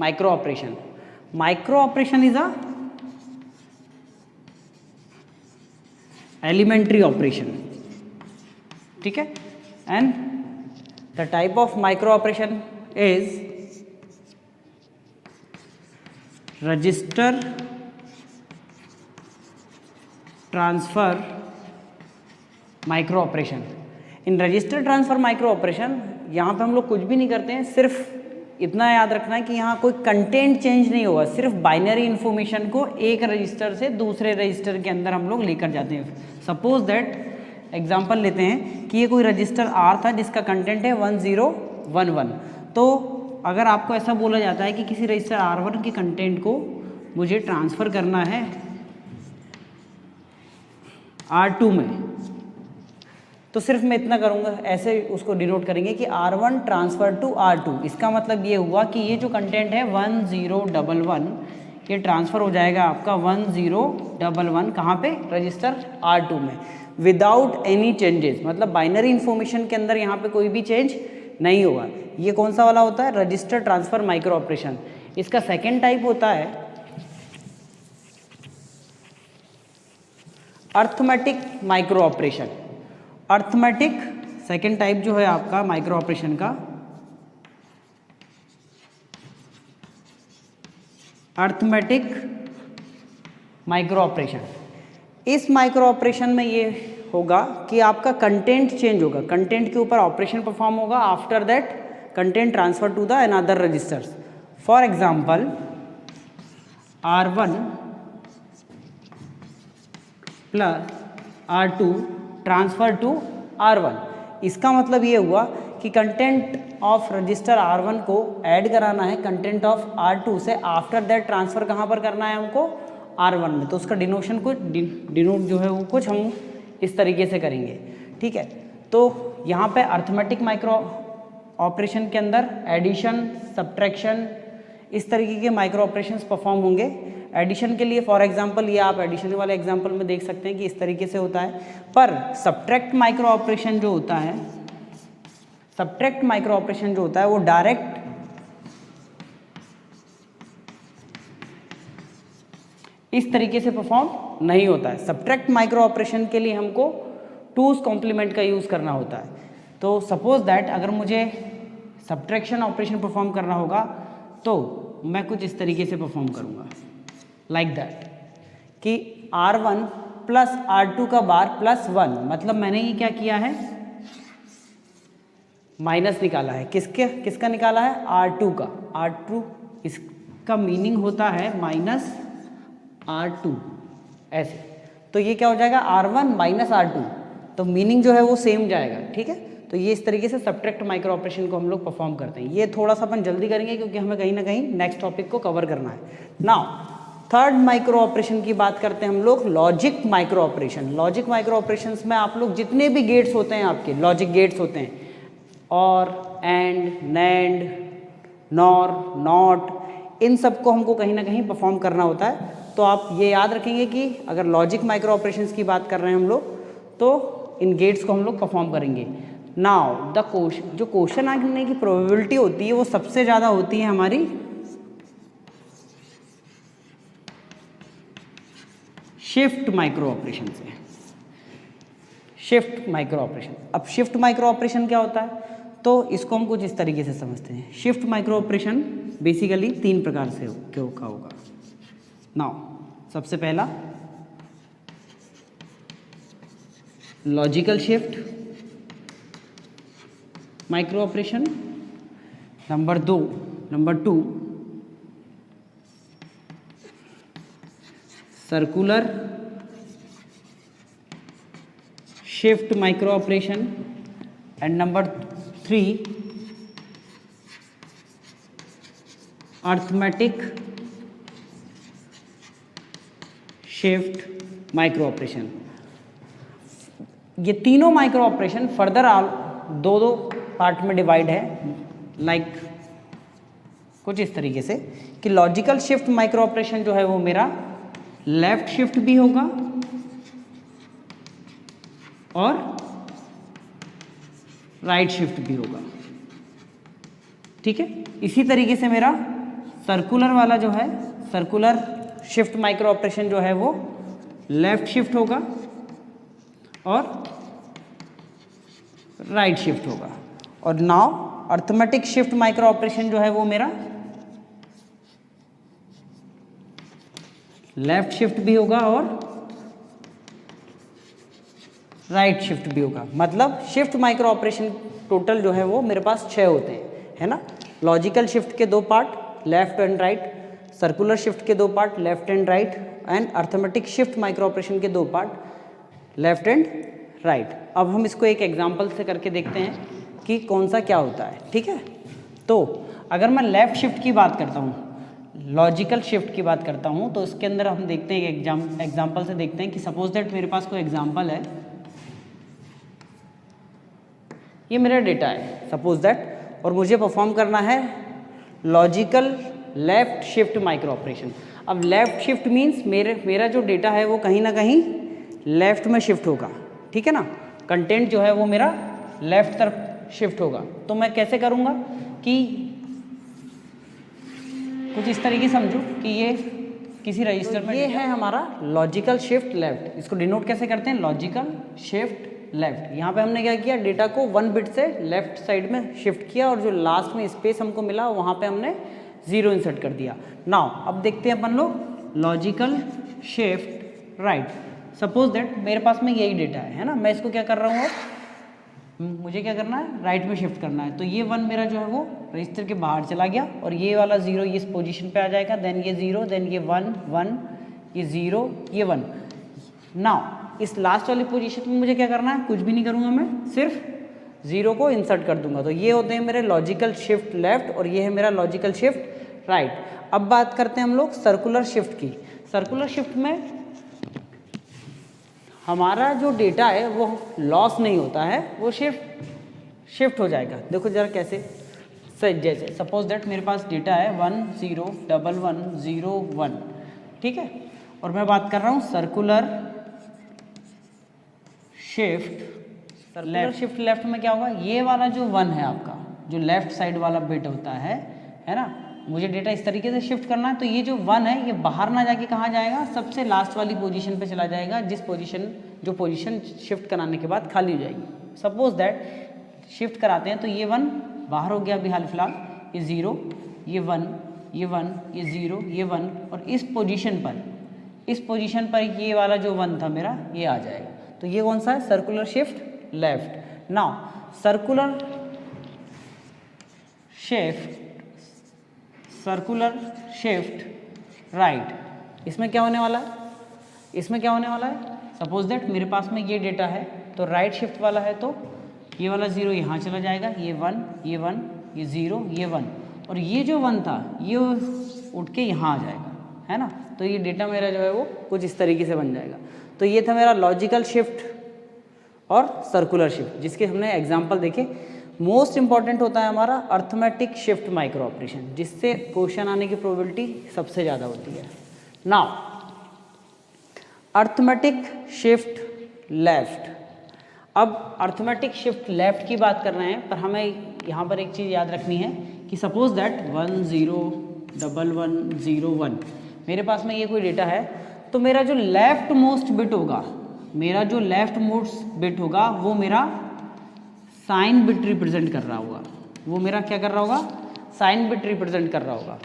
Micro operation. Micro operation is a elementary operation. ठीक है. And the type of micro operation is register transfer micro operation. In register transfer micro operation यहाँ पे हम लोग कुछ भी नहीं करते हैं, सिर्फ इतना याद रखना है कि यहाँ कोई कंटेंट चेंज नहीं होगा, सिर्फ बाइनरी इन्फॉर्मेशन को एक रजिस्टर से दूसरे रजिस्टर के अंदर हम लोग लेकर जाते हैं. सपोज दैट एग्जांपल लेते हैं कि ये कोई रजिस्टर आर था जिसका कंटेंट है 1011. तो अगर आपको ऐसा बोला जाता है कि किसी रजिस्टर R1 के कंटेंट को मुझे ट्रांसफ़र करना है R2 में, तो सिर्फ मैं इतना करूँगा, ऐसे उसको डिनोट करेंगे कि R1 ट्रांसफ़र टू R2. इसका मतलब ये हुआ कि ये जो कंटेंट है 1011 ये ट्रांसफ़र हो जाएगा आपका 1011 कहाँ पे, रजिस्टर R2 में, विदाउट एनी चेंजेस. मतलब बाइनरी इन्फॉर्मेशन के अंदर यहाँ पे कोई भी चेंज नहीं होगा. ये कौन सा वाला होता है, रजिस्टर ट्रांसफर माइक्रो ऑपरेशन. इसका सेकेंड टाइप होता है arithmetic micro operation. Arithmetic second type जो है आपका माइक्रो ऑपरेशन का, अर्थमेटिक माइक्रो ऑपरेशन. इस माइक्रो ऑपरेशन में ये होगा कि आपका कंटेंट चेंज होगा, कंटेंट के ऊपर ऑपरेशन परफॉर्म होगा. After that content transfer to the another registers. For example R1 plus R2 transfer to R1. इसका मतलब ये हुआ कि कंटेंट ऑफ रजिस्टर R1 को ऐड कराना है कंटेंट ऑफ R2 से. आफ्टर दैट ट्रांसफ़र कहाँ पर करना है हमको, R1 में. तो उसका डिनोशन कुछ डिनोट जो है वो कुछ हम इस तरीके से करेंगे. ठीक है. तो यहाँ पे अर्थमेटिक माइक्रो ऑपरेशन के अंदर एडिशन, सब्ट्रैक्शन, इस तरीके के माइक्रो ऑपरेशंस परफॉर्म होंगे. एडिशन के लिए फॉर एग्जांपल ये आप एडिशन वाले एग्जांपल में देख सकते हैं कि इस तरीके से होता है. पर सब्ट्रैक्ट माइक्रो ऑपरेशन जो होता है, सब्ट्रैक्ट माइक्रो ऑपरेशन जो होता है वो डायरेक्ट इस तरीके से परफॉर्म नहीं होता है. सब्ट्रैक्ट माइक्रो ऑपरेशन के लिए हमको टूज कॉम्प्लीमेंट का यूज़ करना होता है. तो सपोज दैट अगर मुझे सब्ट्रैक्शन ऑपरेशन परफॉर्म करना होगा तो मैं कुछ इस तरीके से परफॉर्म करूँगा, लाइक दैट कि R1 प्लस R2 का बार प्लस 1. मतलब मैंने ये क्या किया है, माइनस निकाला है. किसका निकाला है, R2 का. R2 इसका मीनिंग होता है माइनस R2 ऐसे. तो ये क्या हो जाएगा, R1 माइनस R2. तो मीनिंग जो है वो सेम जाएगा. ठीक है. तो ये इस तरीके से सब्ट्रैक्ट माइक्रो ऑपरेशन को हम लोग परफॉर्म करते हैं. ये थोड़ा सा अपन जल्दी करेंगे क्योंकि हमें कहीं ना कहीं नेक्स्ट टॉपिक को कवर करना है. नाउ थर्ड माइक्रो ऑपरेशन की बात करते हैं हम लोग, logic micro operation. Logic micro operations में आप लोग जितने भी गेट्स होते हैं आपके, लॉजिक गेट्स होते हैं, और, एंड, नैंड, नॉर, नॉट, इन सबको हमको कहीं ना कहीं परफॉर्म करना होता है. तो आप ये याद रखेंगे कि अगर लॉजिक माइक्रो ऑपरेशंस की बात कर रहे हैं हम लोग तो इन गेट्स को हम लोग परफॉर्म करेंगे. नाउ द क्वेश्चन, जो क्वेश्चन आने की प्रोबेबिलिटी होती है वो सबसे ज़्यादा होती है हमारी शिफ्ट माइक्रो ऑपरेशन से. Shift micro operation. अब शिफ्ट माइक्रो ऑपरेशन क्या होता है, तो इसको हम कुछ इस तरीके से समझते हैं. शिफ्ट माइक्रो ऑपरेशन बेसिकली 3 प्रकार से होगा. नाउ सबसे पहला logical shift micro operation. Number 2 circular shift micro operation. And number 3 arithmetic shift micro operation. ये तीनों माइक्रो ऑपरेशन फर्दर दो पार्ट में डिवाइड है. लाइक कुछ इस तरीके से कि लॉजिकल शिफ्ट माइक्रो ऑपरेशन जो है वो मेरा लेफ्ट शिफ्ट भी होगा और राइट शिफ्ट भी होगा. ठीक है. इसी तरीके से मेरा सर्कुलर वाला जो है, सर्कुलर शिफ्ट माइक्रो ऑपरेशन जो है वो लेफ्ट शिफ्ट होगा और राइट शिफ्ट होगा। और now arithmetic shift micro operation जो है वो मेरा लेफ्ट शिफ्ट भी होगा और राइट शिफ्ट भी होगा। मतलब शिफ्ट माइक्रो ऑपरेशन टोटल जो है वो मेरे पास 6 होते हैं, है ना। लॉजिकल शिफ्ट के 2 part left and right, circular shift के 2 part left and right, and arithmetic shift micro operation के 2 पार्ट लेफ्ट एंड राइट। अब हम इसको एक एग्जांपल से करके देखते हैं कि कौन सा क्या होता है, ठीक है। तो अगर मैं लेफ्ट शिफ्ट की बात करता हूँ, लॉजिकल शिफ्ट की बात करता हूँ, तो इसके अंदर हम देखते हैं एग्जाम्पल से देखते हैं कि सपोज दैट मेरे पास कोई एग्जाम्पल है, ये मेरा डेटा है सपोज दैट, और मुझे परफॉर्म करना है logical left shift micro operation. अब लेफ्ट शिफ्ट मीन्स मेरा जो डेटा है वो कहीं ना कहीं लेफ्ट में शिफ्ट होगा, ठीक है ना। कंटेंट जो है वो मेरा लेफ्ट तरफ शिफ्ट होगा। तो मैं कैसे करूँगा कि कुछ इस तरीके समझो कि ये किसी रजिस्टर में ये है हमारा लॉजिकल शिफ्ट लेफ्ट। इसको डिनोट कैसे करते हैं, लॉजिकल शिफ्ट लेफ्ट। यहाँ पे हमने क्या किया, डेटा को 1 बिट से लेफ्ट साइड में शिफ्ट किया और जो लास्ट में स्पेस हमको मिला वहाँ पे हमने 0 इंसर्ट कर दिया। नाउ अब देखते हैं अपन लोग logical shift right. Suppose that मेरे पास में यही डेटा है ना, मैं इसको क्या कर रहा हूँ, मुझे क्या करना है, राइट में शिफ्ट करना है। तो ये 1 मेरा जो है वो रजिस्टर के बाहर चला गया और ये वाला 0 इस पोजीशन पे आ जाएगा, देन ये 0, देन ये 1 1, ये 0, ये 1। नाउ इस लास्ट वाली पोजीशन में मुझे क्या करना है, कुछ भी नहीं करूँगा, मैं सिर्फ 0 को इंसर्ट कर दूंगा। तो ये होते हैं मेरे लॉजिकल शिफ्ट लेफ्ट और ये है मेरा लॉजिकल शिफ्ट राइट। अब बात करते हैं हम लोग सर्कुलर शिफ्ट की। सर्कुलर शिफ्ट में हमारा जो डेटा है वो लॉस नहीं होता है, वो शिफ्ट हो जाएगा। देखो जरा कैसे, जैसे सपोज दैट मेरे पास डेटा है 1 0 1 1 0 1, ठीक है, और मैं बात कर रहा हूँ circular shift left. Shift left में क्या होगा, ये वाला जो 1 है आपका, जो लेफ्ट साइड वाला बिट होता है ना, मुझे डेटा इस तरीके से शिफ्ट करना है। तो ये जो 1 है ये बाहर ना जाके कहाँ जाएगा, सबसे लास्ट वाली पोजीशन पे चला जाएगा, जो पोजीशन शिफ्ट कराने के बाद खाली हो जाएगी। सपोज दैट शिफ्ट कराते हैं तो ये 1 बाहर हो गया अभी हाल फिलहाल, ये 0, ये 1, ये 1, ये 0, ये 1, और इस पोजीशन पर ये वाला जो 1 था मेरा ये आ जाएगा। तो ये कौन सा है, circular shift left. Now circular shift right, इसमें क्या होने वाला है, सपोज दैट मेरे पास में ये डेटा है तो राइट शिफ्ट वाला है, तो ये वाला 0 यहाँ चला जाएगा, ये 1, ये 1, ये 0, ये 1, और ये जो 1 था ये उठ के यहाँ आ जाएगा, है ना। तो ये डेटा मेरा जो है वो कुछ इस तरीके से बन जाएगा। तो ये था मेरा लॉजिकल शिफ्ट और सर्कुलर शिफ्ट, जिसके हमने एग्जाम्पल देखे। मोस्ट इंपॉर्टेंट होता है हमारा अर्थमेटिक शिफ्ट माइक्रो ऑपरेशन, जिससे क्वेश्चन आने की प्रोबेबिलिटी सबसे ज़्यादा होती है। Now arithmetic shift left. अब अर्थमेटिक शिफ्ट लेफ्ट की बात कर रहे हैं, पर हमें यहाँ पर एक चीज़ याद रखनी है कि सपोज दैट 1 0 1 1 0 1 मेरे पास में ये कोई डेटा है, तो मेरा जो लेफ्ट मोस्ट बिट होगा वो मेरा साइन बिट रिप्रेजेंट कर रहा होगा, वो मेरा क्या कर रहा होगा, साइन बिट रिप्रेजेंट कर रहा होगा।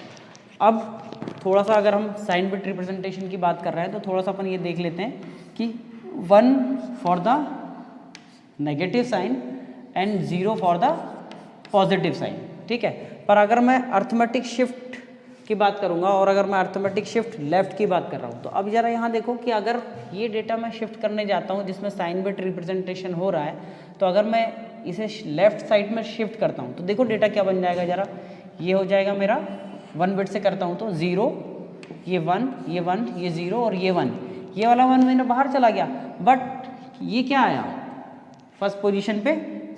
अब थोड़ा सा अगर हम साइन बिट रिप्रेजेंटेशन की बात कर रहे हैं तो थोड़ा सा अपन ये देख लेते हैं कि 1 for the negative sign and 0 for the positive sign, ठीक है। पर अगर मैं अर्थमेटिक शिफ्ट की बात करूंगा और अगर मैं अर्थमेटिक शिफ्ट लेफ्ट की बात कर रहा हूँ, तो अब जरा यहाँ देखो कि अगर ये डेटा मैं शिफ्ट करने जाता हूँ जिसमें साइन बिट रिप्रेजेंटेशन हो रहा है, तो अगर मैं इसे लेफ्ट साइड में शिफ्ट करता हूँ तो देखो डेटा क्या बन जाएगा, जरा ये हो जाएगा मेरा 1 बिट से करता हूँ तो 0, ये 1, ये 1, ये 0 और ये 1, ये वाला 1 मेरा बाहर चला गया, बट ये क्या आया फर्स्ट पोजीशन पे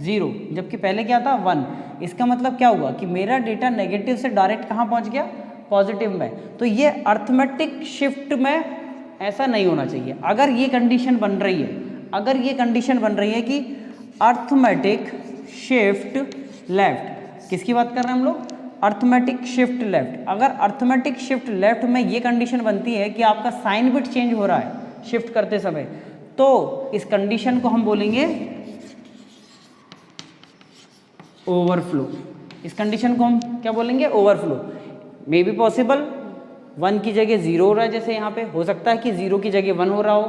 0, जबकि पहले क्या था 1। इसका मतलब क्या हुआ कि मेरा डेटा नेगेटिव से डायरेक्ट कहाँ पहुँच गया, पॉजिटिव में। तो ये अर्थमेटिक शिफ्ट में ऐसा नहीं होना चाहिए। अगर ये कंडीशन बन रही है, कि अर्थमेटिक शिफ्ट लेफ्ट, किसकी बात कर रहे हैं हम लोग, अर्थमेटिक शिफ्ट लेफ्ट, अगर अर्थमेटिक शिफ्ट लेफ्ट में ये कंडीशन बनती है कि आपका साइन बिट चेंज हो रहा है शिफ्ट करते समय, तो इस कंडीशन को हम बोलेंगे ओवरफ्लो। इस कंडीशन को हम क्या बोलेंगे? ओवरफ्लो। मे बी पॉसिबल 1 की जगह 0 हो रहा है, जैसे यहाँ पे हो सकता है कि 0 की जगह 1 हो रहा हो,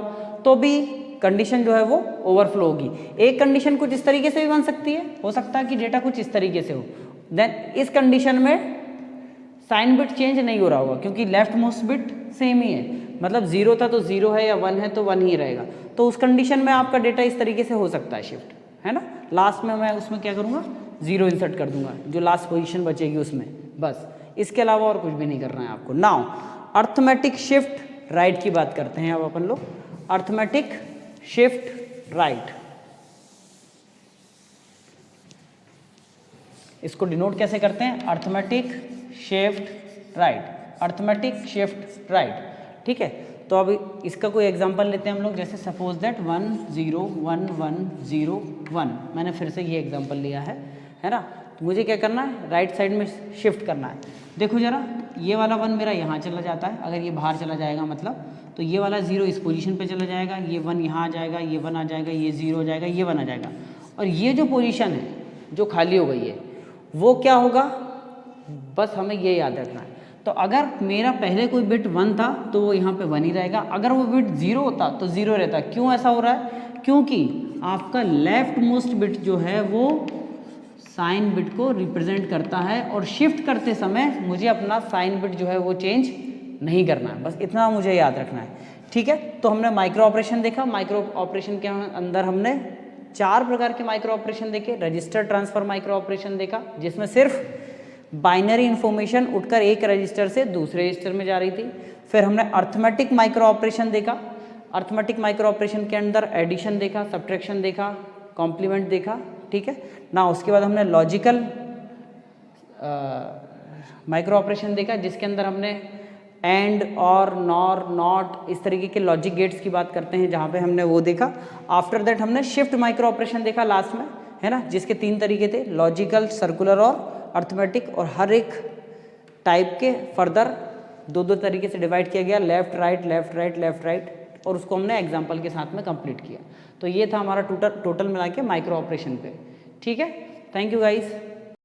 तो भी कंडीशन जो है वो ओवरफ्लो होगी। एक कंडीशन कुछ इस तरीके से भी बन सकती है, हो सकता है कि डेटा कुछ इस तरीके से हो, देन इस कंडीशन में साइन बिट चेंज नहीं हो रहा होगा क्योंकि लेफ्ट मोस्ट बिट सेम ही है, मतलब 0 था तो 0 है या 1 है तो 1 ही रहेगा। तो उस कंडीशन में आपका डेटा इस तरीके से हो सकता है शिफ्ट, है ना। लास्ट में मैं उसमें क्या करूँगा? 0 इंसर्ट कर दूंगा, जो लास्ट पोजीशन बचेगी उसमें, बस। इसके अलावा और कुछ भी नहीं करना है आपको। नाउ अर्थमेटिक शिफ्ट राइट की बात करते हैं अब अपन लोग। अर्थमेटिक शिफ्ट राइट, इसको डिनोट कैसे करते हैं? Arithmetic shift right, arithmetic shift right, ठीक है। तो अब इसका कोई एग्जांपल लेते हैं हम लोग, जैसे सपोज दैट 1 0 1 1 0 1, मैंने फिर से ये एग्जांपल लिया है ना। तो मुझे क्या करना है? राइट साइड में शिफ्ट करना है। देखो जरा, ये वाला 1 मेरा यहाँ चला जाता है, अगर ये बाहर चला जाएगा मतलब, तो ये वाला 0 इस पोजीशन पे चला जाएगा, ये 1 यहाँ आ जाएगा, ये 1 आ जाएगा, ये 0 हो जाएगा, ये 1 आ जाएगा, और ये जो पोजीशन है जो खाली हो गई है वो क्या होगा? बस हमें ये याद रखना है। तो अगर मेरा पहले कोई बिट 1 था तो वो यहाँ पे 1 ही रहेगा, अगर वो बिट 0 होता तो 0 रहता। क्यों ऐसा हो रहा है? क्योंकि आपका लेफ्ट मोस्ट बिट जो है वो साइन बिट को रिप्रेजेंट करता है, और शिफ्ट करते समय मुझे अपना साइन बिट जो है वो चेंज नहीं करना है, बस इतना मुझे याद रखना है, ठीक है। तो हमने माइक्रो ऑपरेशन देखा, माइक्रो ऑपरेशन के अंदर हमने 4 प्रकार के माइक्रो ऑपरेशन देखे। रजिस्टर ट्रांसफर माइक्रो ऑपरेशन देखा, जिसमें सिर्फ बाइनरी इन्फॉर्मेशन उठकर एक रजिस्टर से दूसरे रजिस्टर में जा रही थी। फिर हमने अर्थमेटिक माइक्रो ऑपरेशन देखा, अर्थमेटिक माइक्रो ऑपरेशन के अंदर एडिशन देखा, सब्ट्रैक्शन देखा, कॉम्प्लीमेंट देखा, ठीक है ना। उसके बाद हमने लॉजिकल माइक्रो ऑपरेशन देखा, जिसके अंदर हमने एंड और नॉर नॉट इस तरीके के लॉजिक गेट्स की बात करते हैं, जहाँ पे हमने वो देखा। आफ्टर दैट हमने शिफ्ट माइक्रो ऑपरेशन देखा लास्ट में, है ना, जिसके 3 तरीके थे, लॉजिकल, सर्कुलर और अर्थमेटिक, और हर एक टाइप के फर्दर 2-2 तरीके से डिवाइड किया गया, left right left right left right, और उसको हमने एग्जाम्पल के साथ में कंप्लीट किया। तो ये था हमारा टोटल मिला के माइक्रो ऑपरेशन पे, ठीक है। Thank you guys.